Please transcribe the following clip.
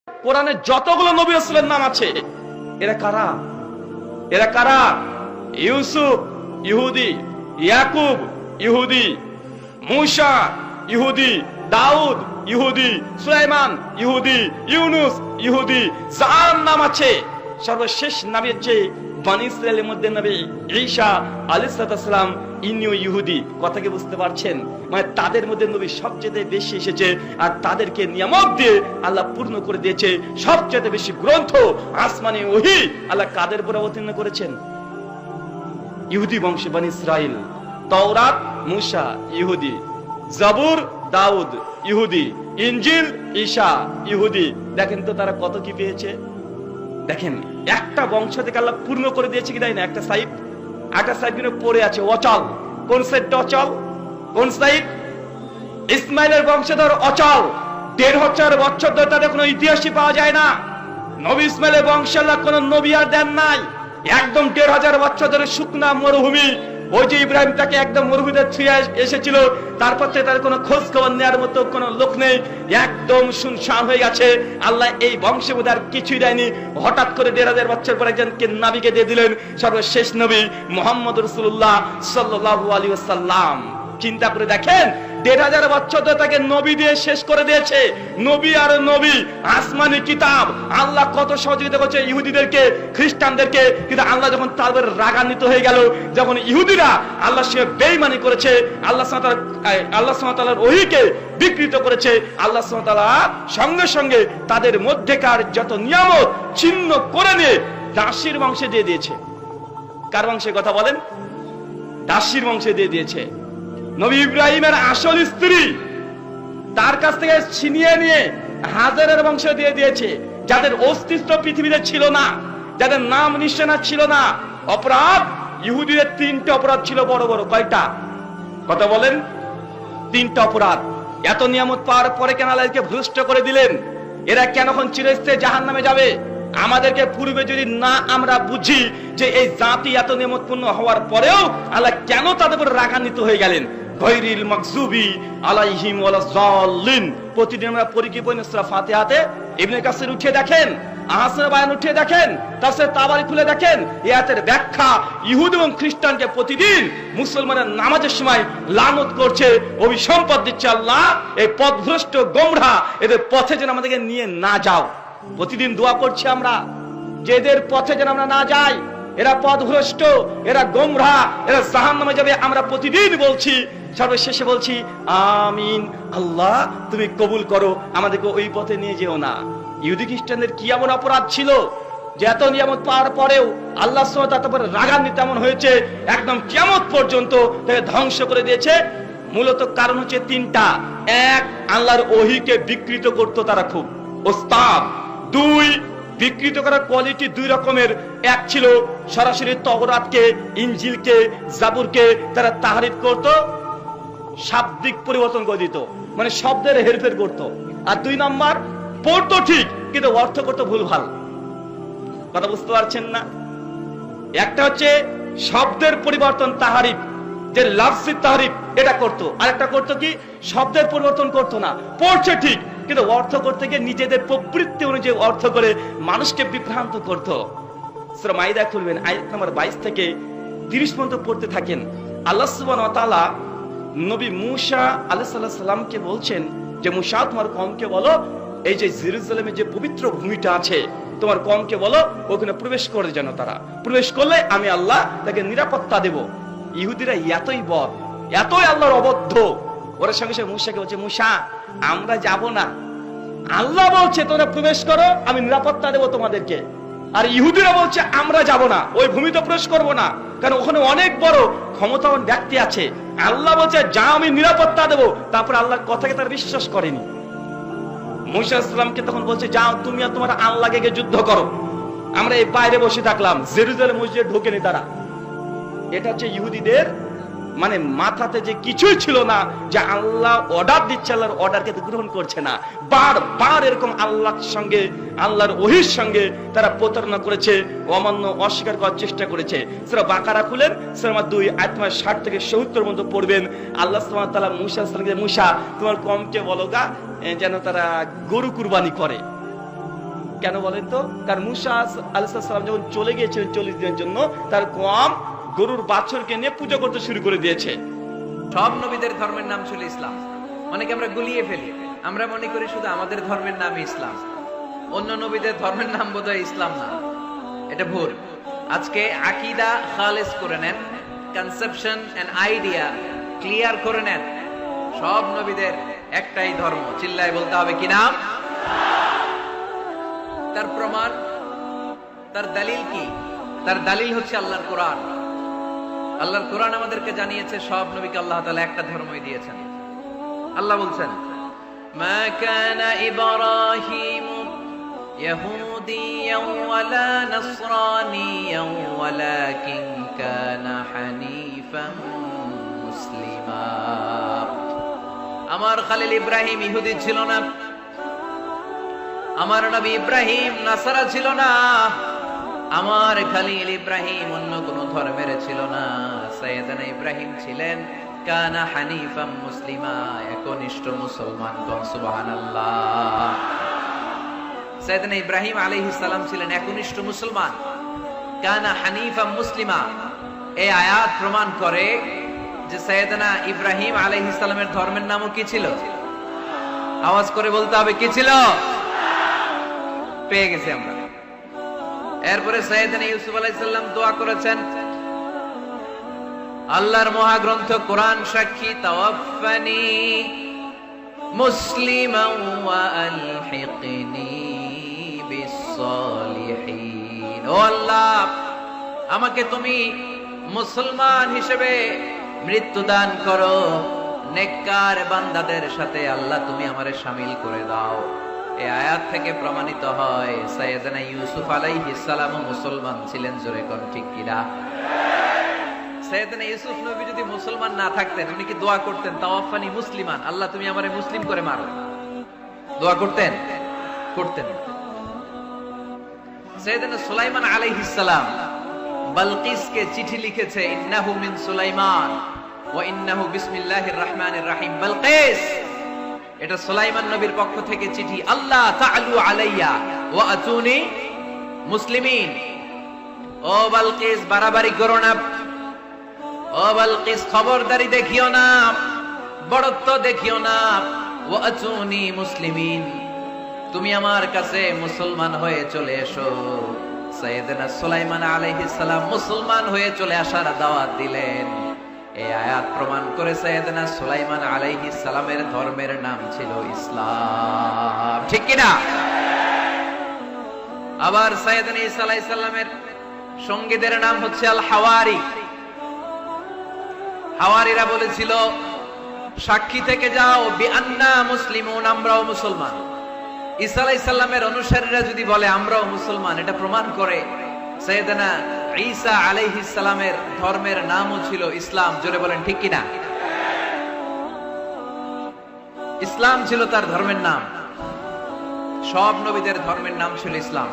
কোরআনে যতগুলো নবী রাসূলের নাম আছে, এরা কারা? এরা কারা? ইউসুফ ইহুদি, ইয়াকুব ইহুদি, মূসা ইহুদি, দাউদ ইহুদি, সুলাইমান ইহুদি, ইউনুস ইহুদি। যার নাম আছে সর্বশেষ নবী হচ্ছে বনি ইসরাইলের মধ্যে নবী ঈসা আলাইহিস সালাম, ইনিও ইহুদি। কথা কি বুঝতে পারছেন? মানে তাদের মধ্যে নবী সবচেয়ে বেশি এসেছে, আর তাদেরকে নিয়ামত দিয়ে আল্লাহ পূর্ণ করে দিয়েছে। সবচেয়ে বেশি গ্রন্থ আসমানি ওহী আল্লাহ কাদের উপর অবতীর্ণ করেছেন? ইহুদি বংশে বনি ইসরাইল। তাওরাত মূসা ইহুদি, জাবুর দাউদ ইহুদি, ইনজিল ঈসা ইহুদি। দেখেন তো তারা কত কি পেয়েছে। দেখেন একটা বংশ থেকে আল্লাহ পূর্ণ করে দিয়েছে কি তাই না? একটা সাইড কিন্তু পড়ে আছে অচল। কোন সাইডটা অচল? কোন সাইড? ইসমাইলের বংশধর অচল। ১৫০০ বছর ধরে তাদের কোনো ইতিহাসই পাওয়া যায় না। নবী ইসমাইলের বংশে আল্লাহ কোন নবী আর দেন নাই। একদম ১৫০০ বছর ধরে শুকনা মরুভূমি। ওই যে ইব্রাহিম তাকে একদম মরুভূমিতে ছুঁয়ে এসেছিল, তারপর থেকে তার কোনো খোঁজ খবর নেওয়ার মতো কোনো লোক নেই। একদম শুনশান হয়ে গেছে। আল্লাহ এই বংশে বোধ আর কিছুই দেয়নি। হঠাৎ করে ১৫০০ বছর পর একজনকে নবীকে দিয়ে দিলেন, সর্বশেষ নবী মুহাম্মদ রাসূলুল্লাহ সাল্লাল্লাহু আলাইহি ওয়াসাল্লাম। চিন্তা করে দেখেন, ১৫০০ বছর ধরে তাকে নবী দিয়ে শেষ করে দিয়েছে। নবী আর নবী, আসমানি কিতাব। আল্লাহ কত সহযোগিতা করছে ইহুদিদেরকে, খ্রিস্টানদেরকে। কিন্তু আল্লাহ যখন তার উপর রাগান্বিত হয়ে গেল, যখন ইহুদিরা আল্লাহর সঙ্গে বেঈমানি করেছে, আল্লাহ সুবহানাহু ওয়া তাআলার ওহীকে বিকৃত করেছে, আল্লাহ সুবহানাহু ওয়া তাআলা সঙ্গে সঙ্গে তাদের মধ্যেকার যত নিয়ামত ছিন্ন করে নিয়ে দাসীর বংশে দিয়ে দিয়েছে। কার বংশে কথা বলেন? দাসীর বংশে দিয়ে দিয়েছে। নবী ইব্রাহিমের আসল স্ত্রী তার কাছ থেকে ছিনিয়ে নিয়ে হাজারের বংশে দিয়ে দিয়েছে, যাদের অস্তিত্ব পৃথিবীতে ছিল না, যাদের নাম নিশানা ছিল না। অপরাধ ইহুদিদের ৩টা অপরাধ ছিল বড় বড়। কয়টা? কথা বলেন। ৩টা অপরাধ। এত নিয়ামত পাওয়ার পরে কেন আল্লাহকে ভ্রষ্ট করে দিলেন? এরা কেন চিরস্থায়ী জাহান্নামে যাবে? আমাদেরকে পূর্বে যদি না আমরা বুঝি যে এই জাতি এত নিয়ামতপূর্ণ হওয়ার পরেও আল্লাহ কেন তাদের উপর রাগান্বিত হয়ে গেলেন? গায়রিল মাগযুবি আলাইহিম ওয়ালাজ জাল্লিন। প্রতিদিন আমরা পড়ি কি বই? সূরা ফাতিহাতে ইবনে কাসির উঠিয়ে দেখেন, আহসান বায়ান উঠিয়ে দেখেন, তাফসীর তাবারি খুলে দেখেন। এই আয়াতের ব্যাখ্যা ইহুদি এবং খ্রিস্টানকে প্রতিদিন মুসলমানের নামাজের সময় লানত করছে, অভিসম্পদ দিচ্ছে আল্লাহ এই পথভ্রষ্ট গোমরা, এদের পথে যেন আমাদেরকে নিয়ে না যাও। প্রতিদিন দোয়া করছি আমরা যে এদের পথে যেন আমরা না যাই। এরা পথভ্রষ্ট, এরা গোমরা, এরা জাহান্নামে যাবে। আমরা প্রতিদিন বলছি, সর্বশেষে বলছি আমিন। আল্লাহ তুমি কবুল করো, আমাদেরকে ওই পথে নিয়ে যেও না। ইহুদি খ্রিস্টানদের কি এমন অপরাধ ছিল যে এত নিয়ামত পাওয়ার পরেও আল্লাহ সুবহানাহু ওয়া তাআলার উপর রাগান্বিত এমন হয়েছে, একদম কিয়ামত পর্যন্ত তাকে ধ্বংস করে দিয়েছে? মূলত কারণ হচ্ছে ৩টা। এক, আল্লাহর ওহীকে বিকৃত করতো তারা, খুব ওস্তাদ। ২, বিকৃত করার কোয়ালিটি ২ রকমের। এক ছিল সরাসরি তাওরাতকে, ইনজিলকে, জাবুরকে তারা তাহরিফ করত, শাব্দিক পরিবর্তন করে দিত, মানে শব্দের হেরফের করত। আর ২ নাম্বার, পড়তো ঠিক কিন্তু অর্থ করতো ভুলভাল। কথা বুঝতে পারছেন না? একটা হচ্ছে শব্দের পরিবর্তন তাহরিফ, যে লফজি তাহরিফ এটা করতো। আর একটা করতো কি, শব্দের পরিবর্তন করতো না, পড়ছে ঠিক কিন্তু অর্থ করতে গিয়ে নিজেদের প্রবৃত্তি অনুযায়ী অর্থ করে মানুষকে বিভ্রান্ত করত। সূরা মাইদা খুলবেন, আয়াত নাম্বার ২২ থেকে ৩০ পর্যন্ত পড়তে থাকেন। আল্লাহ সুবহানাহু ওয়া তাআলা নবী মূসা আলাইহিস সালামকে বলছেন যে মূসা তোমার কওমকে বলো, এই যে জেরুজালেমে যে পবিত্র ভূমিটা আছে তোমার কওমকে বলো ওখানে প্রবেশ করে, যেন তারা প্রবেশ করলে আমি আল্লাহ তাকে নিরাপত্তা দেব। ইহুদিরা এতই বদ, এতই আল্লাহর অবদ্ধ, ওরা সঙ্গে সঙ্গে মূসাকে বলছে মূসা আমরা যাব না, আল্লাহ বলছে তোমরা প্রবেশ করো, আমি নিরাপত্তা দেব তোমাদেরকে। আর ইহুদিরা বলছে আমরা যাব না, ওই ভূমিতে প্রবেশ করব না, কারণ ওখানে অনেক বড় ক্ষমতাবান ব্যক্তি আছে। আল্লাহ বলছে যা আমি নিরাপত্তা দেব, তারপর আল্লাহর কথাকে তারা বিশ্বাস করেনি। মূসা আলাইহিস সালামকে তখন বলছে যাও তুমি আর তোমার আল্লাহকে গিয়ে যুদ্ধ করো, আমরা এই বাইরে বসে থাকলাম। জেরুজালেম মসজিদে ঢোকেনি তারা। এটা হচ্ছে ইহুদিদের মানে মাথাতে যে কিছুই ছিল না, যে আল্লাহ অর্ডার দিচ্ছে আল্লাহর অর্ডারকে গ্রহণ করছে না। বারবার এরকম আল্লাহর সঙ্গে, আল্লাহর ওহীর সঙ্গে তারা প্রতারণা করেছে, অমান্য অস্বীকার করার চেষ্টা করেছে। সূরা বাকারা খুলেন, সূরা ২ আয়াত ৬০ থেকে ৭০ পর্যন্ত পড়বেন। আল্লাহ সুবহানাহু ওয়া তাআলা মূসা আলাইহিস সালামকে, মূসা তোমার কওমকে বলো গা যেন তারা গরু কুরবানি করে। কেন বলেন তো? কারণ মুসা আলাইহিস সালাম যখন চলে গিয়েছিলেন 40 দিনের জন্য, তার কওম গরুর বাছুরকে নিয়ে পূজা করতে শুরু করে দিয়েছে। সব নবীদের ধর্মের নাম ছিল ইসলাম। অনেকে আমরা গুলিয়ে ফেলি, আমরা মনে করি শুধু আমাদের ধর্মের নামই ইসলাম, অন্য নবীদের ধর্মের নাম বোধহয় ইসলাম না। এটা ভুল। আজকে আকীদা খালেস করে নেন, কনসেপশন এন্ড আইডিয়া ক্লিয়ার করে নেন। সব নবীদের একটাই ধর্ম, চিল্লায় বলতে হবে কি নাম? তার প্রমাণ, তার দলিল কি? তার দলিল হচ্ছে আল্লাহর কোরআন। আল্লাহর কোরআন আমাদেরকে জানিয়েছে সব নবীকে আল্লাহ তাআলা একটা ধর্মই দিয়েছেন। আল্লাহ বলছেন, মা কানা ইব্রাহিম ইয়াহুদিয়ান ওয়ালা নাসরানিয়ান ওয়ালাকিন কানা হানিফান মুসলিমা। আমার খলিল ইব্রাহিম ইহুদি ছিল না, আমার নবী ইব্রাহিম নাসারা ছিল না, আমার খলিল ইব্রাহিম অন্য কোন ধর্মের ছিল না। সাইয়েদনা ইব্রাহিম ছিলেন কানা হানিফাম মুসলিমা, একনিষ্ঠ মুসলমান। কোন সুবহানাল্লাহ। সাইয়েদনা ইব্রাহিম আলাইহিস সালাম ছিলেন একনিষ্ঠ মুসলমান, কানা হানিফাম মুসলিমা। এই আয়াত প্রমাণ করে যে সাইয়েদনা ইব্রাহিম আলাইহিস সালামের ধর্মের নামও কি ছিল? আওয়াজ করে বলতে হবে, কি ছিল? পেয়ে গেছি আমরা। এরপরে সাইয়েদনা ইউসুফ আলাইহিস সালাম দোয়া করেছেন, আল্লাহর মহাগ্রন্থ কোরআন সাক্ষী, তাওয়াফফানি মুসলিমান ওয়া আলহিকনি বিস-সালিহিন। ও আল্লাহ, আমাকে তুমি মুসলমান হিসেবে মৃত্যু দান করো, নেককার বান্দাদের সাথে আল্লাহ তুমি আমারে শামিল করে দাও। এই আয়াত থেকে প্রমাণিত হয় সাইয়েদনা ইউসুফ আলাইহিস সালাম মুসলমান ছিলেন। জোরে কোন ঠিক কিনা? সাইয়েদনা ইউসুফ নবী যদি মুসলমান না থাকতেন, উনি কি দোয়া করতেন তাওয়াফানি মুসলিমান, আল্লাহ তুমি আমারে মুসলিম করে মারো? দোয়া করতেন? করতেন। সাইয়েদনা সুলাইমান আলাইহিস সালাম বালকিসকে চিঠি লিখেছে, ইন্নাহু মিন সুলাইমান ওয়া ইন্নাহু বিসমিল্লাহির রহমানির রহিম। বালকিস, এটা সুলাইমান নবীর পক্ষ থেকে চিঠি। আল্লাহ তাআলু আলাইয়া ওয়া আতুনি মুসলিমিন। ও বালকিস, বাড়াবাড়ি করো না। ও বালকিস, খবরদারি দেখিও না, বড়ত্ব দেখিও না। ওয়া আতুনি মুসলিমিন, তুমি আমার কাছে মুসলমান হয়ে চলে এসো। সাইয়েদনা সুলাইমান আলাইহিস সালাম মুসলমান হয়ে চলে আসার দাওয়াত দিলেন। এই আয়াত প্রমাণ করে সাইয়েদনা সুলাইমান আলাইহিস সালামের ধর্মের নাম ছিল ইসলাম। ঠিক কি না? আবার সাইয়েদনা ঈসা আলাইহিস সালামের সঙ্গীদের নাম হচ্ছে আল হাওয়ারি। হাওয়ারিরা বলেছিল, সাক্ষী থেকে যাও বিআন্না মুসলিমুন, আমরাও মুসলমান। ঈসা আলাইহিস সালামের অনুসারীরা যদি বলে আমরাও মুসলমান, এটা প্রমাণ করে সাইয়েদনা ঈসা আলাইহিস সালামের ধর্মের নামও ছিল ইসলাম। জোরে বলেন ঠিক কিনা? ইসলাম ছিল তার ধর্মের নাম। সব নবীদের ধর্মের নাম ছিল ইসলাম।